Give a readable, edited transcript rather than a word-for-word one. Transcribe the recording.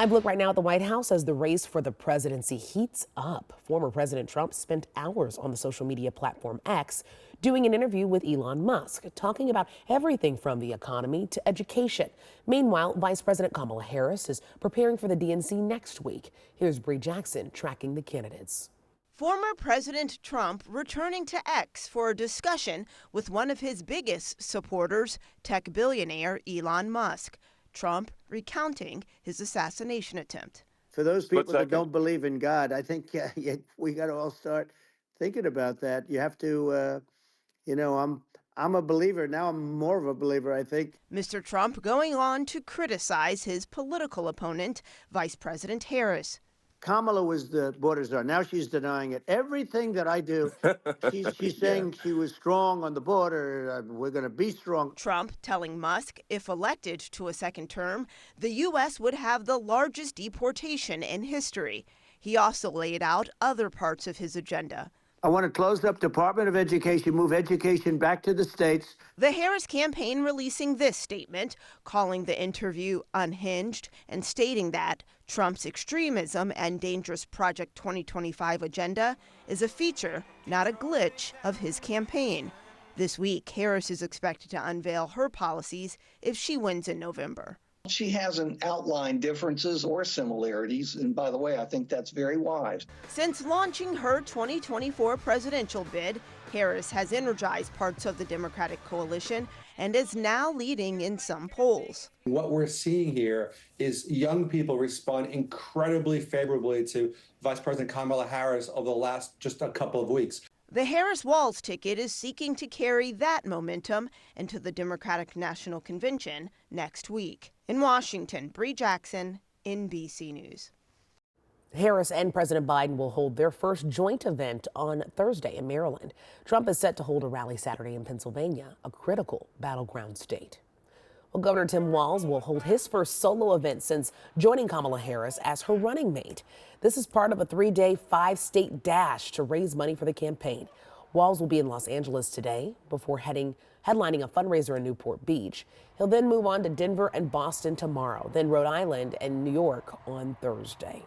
Live look right now at the White House as the race for the presidency heats up. Former President Trump spent hours on the social media platform X doing an interview with Elon Musk, talking about everything from the economy to education. Meanwhile, Vice President Kamala Harris is preparing for the DNC next week. Here's Bree Jackson tracking the candidates. Former President Trump returning to X for a discussion with one of his biggest supporters, tech billionaire Elon Musk. Trump recounting his assassination attempt. For those people that don't believe in God, I think we got to all start thinking about that. You have to, I'm a believer now. I'm more of a believer, I think. Mr. Trump going on to criticize his political opponent, Vice President Harris. Kamala was the border czar. Now she's denying it. Everything that I do, she's saying she was strong on the border. We're going to be strong. Trump telling Musk if elected to a second term, the U.S. would have the largest deportation in history. He also laid out other parts of his agenda. I want to close up Department of Education, move education back to the states. The Harris campaign releasing this statement, calling the interview unhinged and stating that Trump's extremism and dangerous Project 2025 agenda is a feature, not a glitch, of his campaign. This week, Harris is expected to unveil her policies if she wins in November. She hasn't outlined differences or similarities, and by the way, I think that's very wise. Since launching her 2024 presidential bid, Harris has energized parts of the Democratic coalition and is now leading in some polls. What we're seeing here is young people respond incredibly favorably to Vice President Kamala Harris over the last just a couple of weeks. The Harris-Walz ticket is seeking to carry that momentum into the Democratic National Convention next week. In Washington, Bree Jackson, NBC News. Harris and President Biden will hold their first joint event on Thursday in Maryland. Trump is set to hold a rally Saturday in Pennsylvania, a critical battleground state. Well, Governor Tim Walz will hold his first solo event since joining Kamala Harris as her running mate. This is part of a 3-day, 5-state dash to raise money for the campaign. Walz will be in Los Angeles today before headlining a fundraiser in Newport Beach. He'll then move on to Denver and Boston tomorrow, then Rhode Island and New York on Thursday.